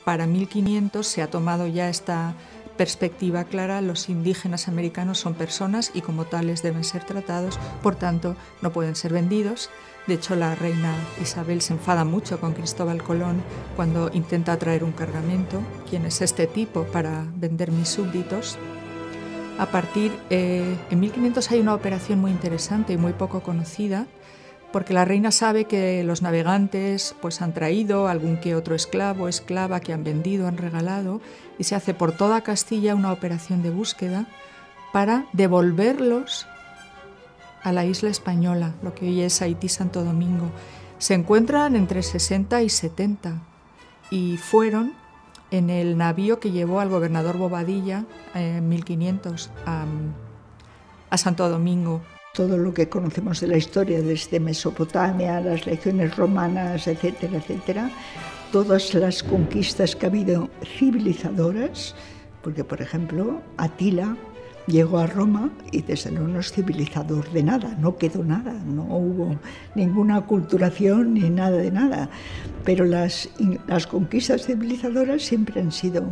para 1500 se ha tomado ya esta perspectiva clara: los indígenas americanos son personas y como tales deben ser tratados, por tanto no pueden ser vendidos. De hecho, la reina Isabel se enfada mucho con Cristóbal Colón cuando intenta traer un cargamento. ¿Quién es este tipo para vender mis súbditos? A partir, en 1500 hay una operación muy interesante y muy poco conocida, porque la reina sabe que los navegantes pues, han traído algún que otro esclavo o esclava que han vendido, han regalado, y se hace por toda Castilla una operación de búsqueda para devolverlos a la isla española, lo que hoy es Haití, Santo Domingo. Se encuentran entre 60 y 70 y fueron en el navío que llevó al gobernador Bobadilla en 1500 a Santo Domingo. Todo lo que conocemos de la historia, desde Mesopotamia, las legiones romanas, etcétera, etcétera, todas las conquistas que ha habido civilizadoras, porque por ejemplo Atila llegó a Roma y desde luego no es civilizador de nada, no quedó nada, no hubo ninguna aculturación ni nada de nada, pero las conquistas civilizadoras siempre han sido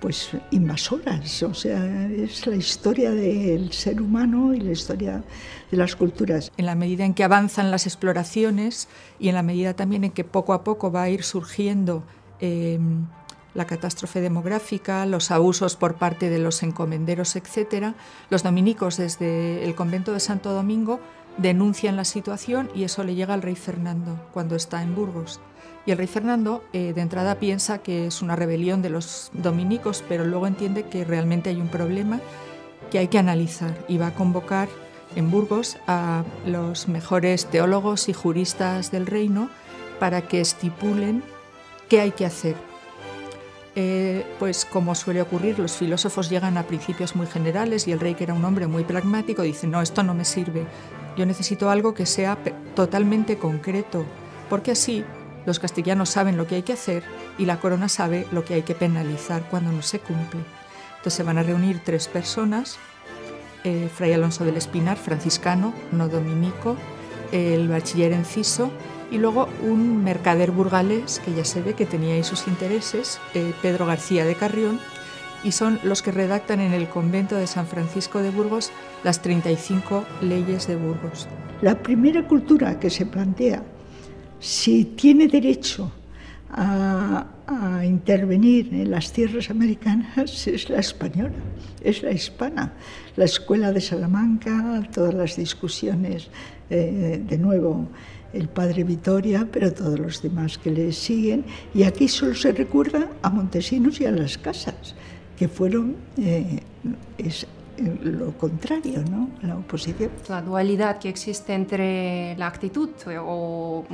pues invasoras, o sea, es la historia del ser humano y la historia de las culturas. En la medida en que avanzan las exploraciones y en la medida también en que poco a poco va a ir surgiendo la catástrofe demográfica, los abusos por parte de los encomenderos, etc., los dominicos desde el convento de Santo Domingo denuncian la situación y eso le llega al rey Fernando cuando está en Burgos. Y el rey Fernando de entrada piensa que es una rebelión de los dominicos, pero luego entiende que realmente hay un problema que hay que analizar y va a convocar en Burgos a los mejores teólogos y juristas del reino para que estipulen qué hay que hacer. Pues como suele ocurrir, los filósofos llegan a principios muy generales y el rey, que era un hombre muy pragmático, dice: no, esto no me sirve, yo necesito algo que sea totalmente concreto, porque así los castellanos saben lo que hay que hacer y la corona sabe lo que hay que penalizar cuando no se cumple. Entonces se van a reunir 3 personas, Fray Alonso del Espinar, franciscano, no dominico, el bachiller Enciso, y luego un mercader burgalés que ya se ve que tenía ahí sus intereses, Pedro García de Carrión, y son los que redactan en el convento de San Francisco de Burgos las 35 leyes de Burgos. La primera cultura que se plantea si tiene derecho a intervenir en las tierras americanas es la española, es la hispana. La escuela de Salamanca, todas las discusiones, de nuevo, el padre Vitoria, pero todos los demás que le siguen. Y aquí solo se recuerda a Montesinos y a Las Casas, que fueron lo contrario, ¿no? La oposición. La dualidad que existe entre la actitud o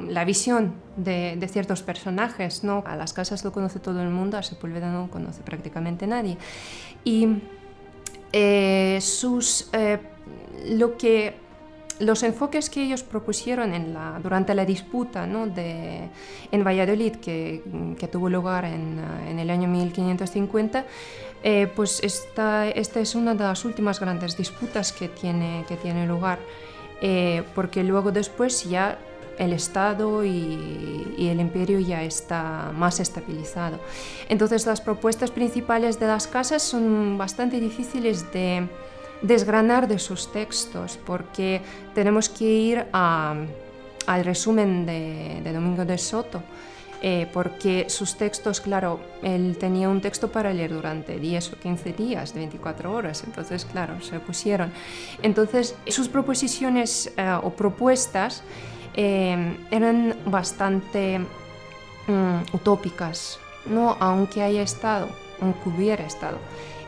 la visión de ciertos personajes, ¿no? A Las Casas lo conoce todo el mundo, a Sepúlveda no lo conoce prácticamente nadie. Y los enfoques que ellos propusieron durante la disputa, ¿no? en Valladolid, que tuvo lugar en el año 1550, pues esta es una de las últimas grandes disputas que tiene lugar, porque luego después ya el Estado y el imperio ya está más estabilizado. Entonces las propuestas principales de Las Casas son bastante difíciles de desgranar de sus textos, porque tenemos que ir al resumen de Domingo de Soto, porque sus textos, claro, él tenía un texto para leer durante 10 o 15 días, de 24 horas, entonces, claro, se opusieron. Entonces, sus proposiciones o propuestas eran bastante utópicas, ¿no? Aunque hubiera estado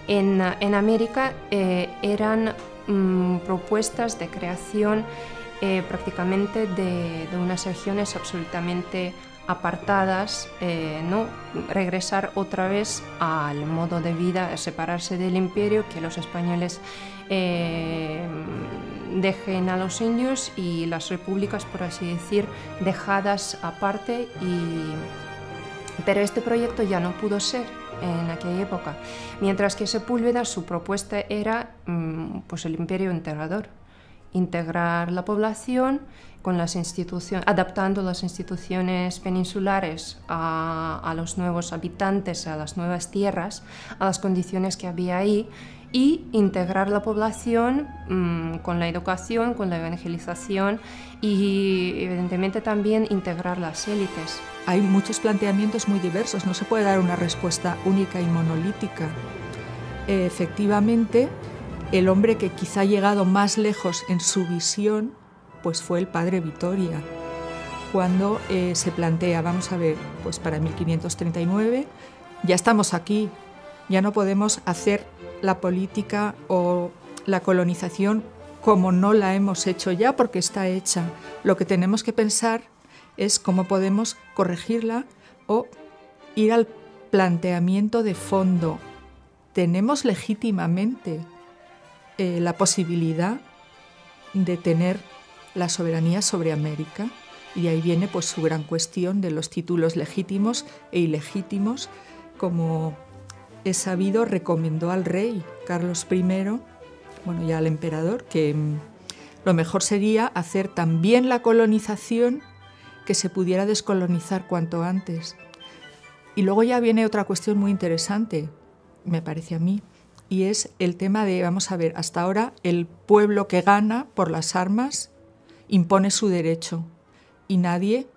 en América, eran propuestas de creación prácticamente de unas regiones absolutamente apartadas, ¿no? Regresar otra vez al modo de vida, separarse del imperio, que los españoles dejen a los indios y las repúblicas, por así decir, dejadas aparte. Pero este proyecto ya no pudo ser en aquella época, mientras que Sepúlveda, su propuesta era pues el imperio integrador, integrar la población con las adaptando las instituciones peninsulares a los nuevos habitantes, a las nuevas tierras, a las condiciones que había ahí, y integrar la población con la educación, con la evangelización y evidentemente también integrar las élites. Hay muchos planteamientos muy diversos, no se puede dar una respuesta única y monolítica. Efectivamente, el hombre que quizá ha llegado más lejos en su visión pues fue el padre Vitoria, cuando se plantea, vamos a ver, pues para 1539 ya estamos aquí, ya no podemos hacer la política o la colonización como no la hemos hecho ya, porque está hecha. Lo que tenemos que pensar es cómo podemos corregirla o ir al planteamiento de fondo. Tenemos legítimamente la posibilidad de tener la soberanía sobre América, y ahí viene pues su gran cuestión de los títulos legítimos e ilegítimos. Como es sabido, recomendó al rey Carlos I, bueno, ya al emperador, que lo mejor sería hacer también la colonización, que se pudiera descolonizar cuanto antes. Y luego ya viene otra cuestión muy interesante, me parece a mí, y es el tema de, vamos a ver, hasta ahora el pueblo que gana por las armas impone su derecho y nadie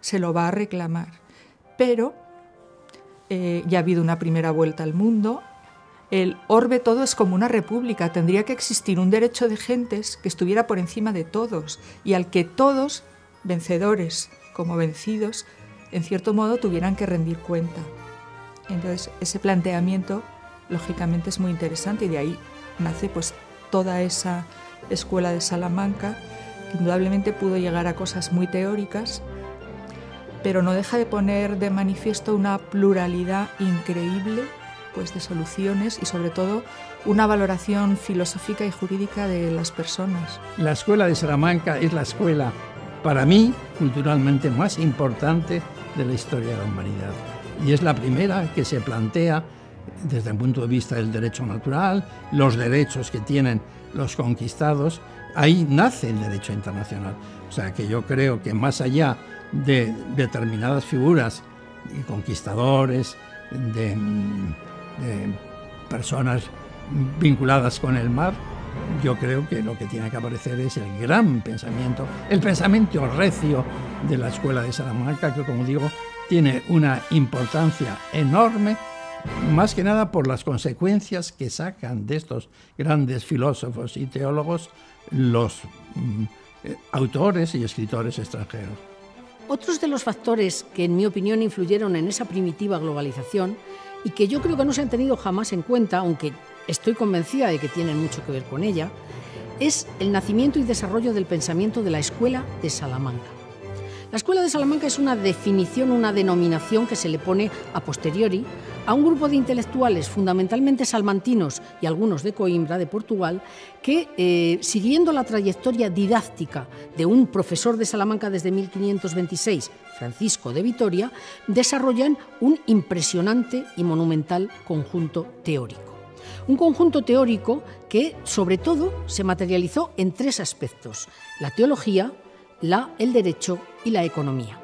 se lo va a reclamar. Pero ya ha habido una primera vuelta al mundo. El orbe todo es como una república. Tendría que existir un derecho de gentes que estuviera por encima de todos y al que todos, vencedores como vencidos, en cierto modo tuvieran que rendir cuenta. Entonces, ese planteamiento, lógicamente, es muy interesante y de ahí nace pues toda esa escuela de Salamanca, que indudablemente pudo llegar a cosas muy teóricas, pero no deja de poner de manifiesto una pluralidad increíble pues, de soluciones y sobre todo una valoración filosófica y jurídica de las personas. La escuela de Salamanca es la escuela, para mí, culturalmente más importante de la historia de la humanidad. Y es la primera que se plantea desde el punto de vista del derecho natural, los derechos que tienen los conquistados. Ahí nace el derecho internacional. O sea que yo creo que más allá de determinadas figuras, de conquistadores, de personas vinculadas con el mar, yo creo que lo que tiene que aparecer es el gran pensamiento, el pensamiento recio de la escuela de Salamanca, que, como digo, tiene una importancia enorme, más que nada por las consecuencias que sacan de estos grandes filósofos y teólogos los autores y escritores extranjeros. Otros de los factores que, en mi opinión, influyeron en esa primitiva globalización y que yo creo que no se han tenido jamás en cuenta, aunque estoy convencida de que tienen mucho que ver con ella, es el nacimiento y desarrollo del pensamiento de la Escuela de Salamanca. La Escuela de Salamanca es una definición, una denominación que se le pone a posteriori a un grupo de intelectuales fundamentalmente salmantinos y algunos de Coimbra, de Portugal, que, siguiendo la trayectoria didáctica de un profesor de Salamanca desde 1526, Francisco de Vitoria, desarrollan un impresionante y monumental conjunto teórico. Un conjunto teórico que, sobre todo, se materializó en tres aspectos: la teología, el derecho y la economía.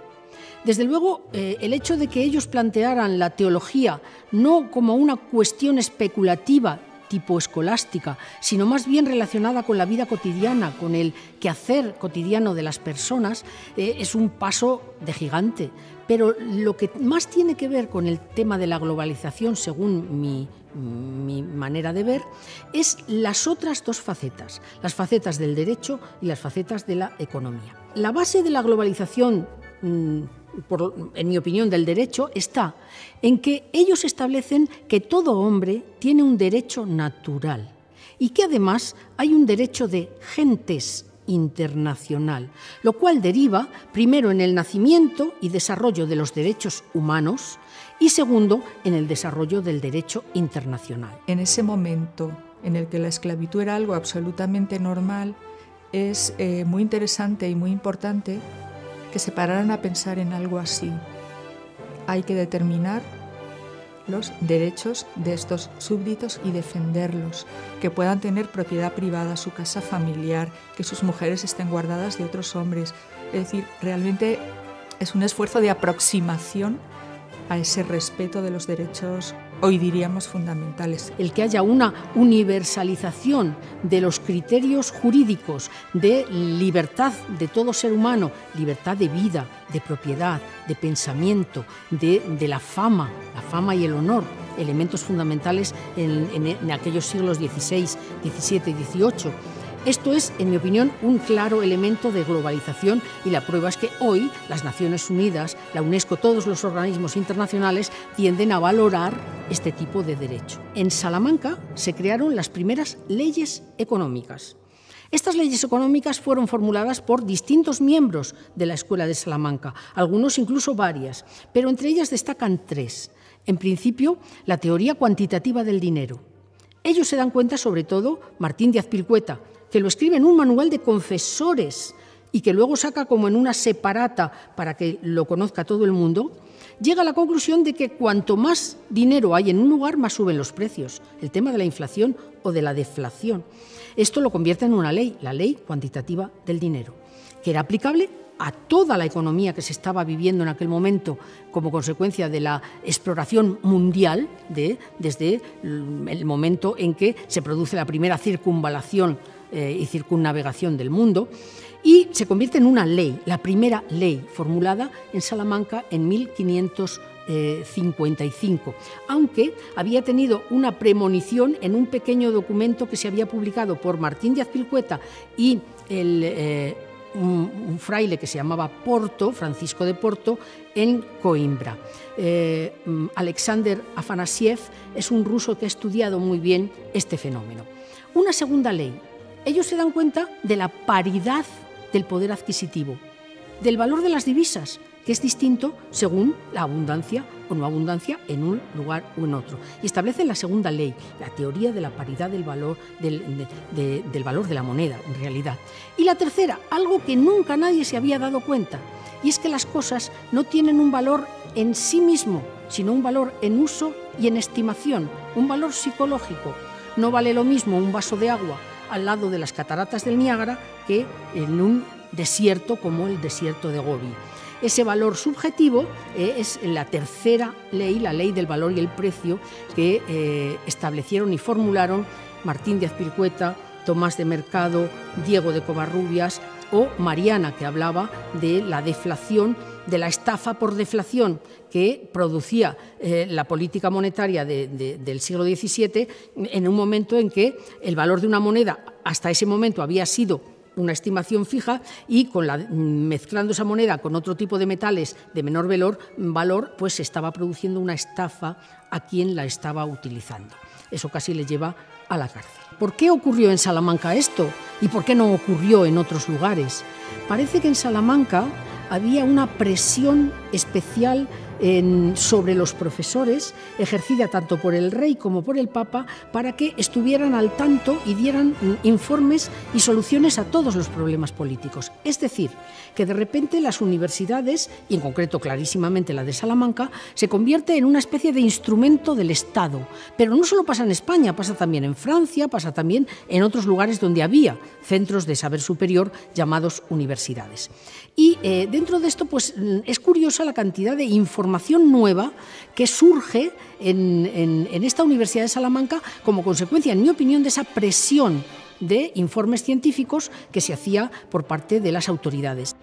Desde luego, el hecho de que ellos plantearan la teología no como una cuestión especulativa tipo escolástica, sino más bien relacionada con la vida cotidiana, con el quehacer cotidiano de las personas, es un paso de gigante. Pero lo que más tiene que ver con el tema de la globalización, según mi manera de ver, es las otras dos facetas, las facetas del derecho y las facetas de la economía. La base de la globalización, en mi opinión, del derecho, está en que ellos establecen que todo hombre tiene un derecho natural y que además hay un derecho de gentes internacional, lo cual deriva primero en el nacimiento y desarrollo de los derechos humanos y segundo en el desarrollo del derecho internacional. En ese momento en el que la esclavitud era algo absolutamente normal, es muy interesante y muy importante que se pararan a pensar en algo así. Hay que determinar los derechos de estos súbditos y defenderlos, que puedan tener propiedad privada, su casa familiar, que sus mujeres estén guardadas de otros hombres. Es decir, realmente es un esfuerzo de aproximación a ese respeto de los derechos, hoy diríamos, fundamentales. El que haya una universalización de los criterios jurídicos de libertad de todo ser humano, libertad de vida, de propiedad, de pensamiento, de la fama y el honor, elementos fundamentales en aquellos siglos XVI, XVII y XVIII. Esto es, en mi opinión, un claro elemento de globalización, y la prueba es que hoy las Naciones Unidas, la UNESCO, todos los organismos internacionales tienden a valorar este tipo de derecho. En Salamanca se crearon las primeras leyes económicas. Estas leyes económicas fueron formuladas por distintos miembros de la Escuela de Salamanca, algunos incluso varias, pero entre ellas destacan tres. En principio, la teoría cuantitativa del dinero. Ellos se dan cuenta, sobre todo, Martín de Azpilcueta, que lo escribe en un manual de confesores y que luego saca como en una separata para que lo conozca todo el mundo, llega a la conclusión de que cuanto más dinero hay en un lugar, más suben los precios. El tema de la inflación o de la deflación. Esto lo convierte en una ley, la ley cuantitativa del dinero, que era aplicable a toda la economía que se estaba viviendo en aquel momento como consecuencia de la exploración mundial, desde el momento en que se produce la primera circunvalación y circunnavegación del mundo, y se convierte en una ley, la primera ley formulada en Salamanca en 1555, aunque había tenido una premonición en un pequeño documento que se había publicado por Martín de Azpilcueta y un fraile que se llamaba Porto, Francisco de Porto, en Coimbra. Alexander Afanasiev es un ruso que ha estudiado muy bien este fenómeno. Una segunda ley. Ellos se dan cuenta de la paridad del poder adquisitivo, del valor de las divisas, que es distinto según la abundancia o no abundancia en un lugar o en otro. Y establecen la segunda ley, la teoría de la paridad del valor, del valor de la moneda, en realidad. Y la tercera, algo que nunca nadie se había dado cuenta, y es que las cosas no tienen un valor en sí mismo, sino un valor en uso y en estimación, un valor psicológico. No vale lo mismo un vaso de agua al lado de las cataratas del Niágara que en un desierto como el desierto de Gobi. Ese valor subjetivo es la tercera ley, la ley del valor y el precio, que establecieron y formularon Martín de Azpilcueta, Tomás de Mercado, Diego de Covarrubias o Mariana, que hablaba de la deflación, de la estafa por deflación que producía la política monetaria del siglo XVII, en un momento en que el valor de una moneda hasta ese momento había sido una estimación fija, y mezclando esa moneda con otro tipo de metales de menor valor, pues se estaba produciendo una estafa a quien la estaba utilizando. Eso casi le lleva a la cárcel. ¿Por qué ocurrió en Salamanca esto? ¿Y por qué no ocurrió en otros lugares? Parece que en Salamanca había una presión especial sobre los profesores, ejercida tanto por el rey como por el papa, para que estuvieran al tanto y dieran informes y soluciones a todos los problemas políticos. Es decir, que de repente las universidades, y en concreto clarísimamente la de Salamanca, se convierte en una especie de instrumento del Estado. Pero no solo pasa en España, pasa también en Francia, pasa también en otros lugares donde había centros de saber superior llamados universidades. Y dentro de esto, pues es curiosa la cantidad de información nueva que surge en esta Universidad de Salamanca como consecuencia, en mi opinión, de esa presión de informes científicos que se hacía por parte de las autoridades.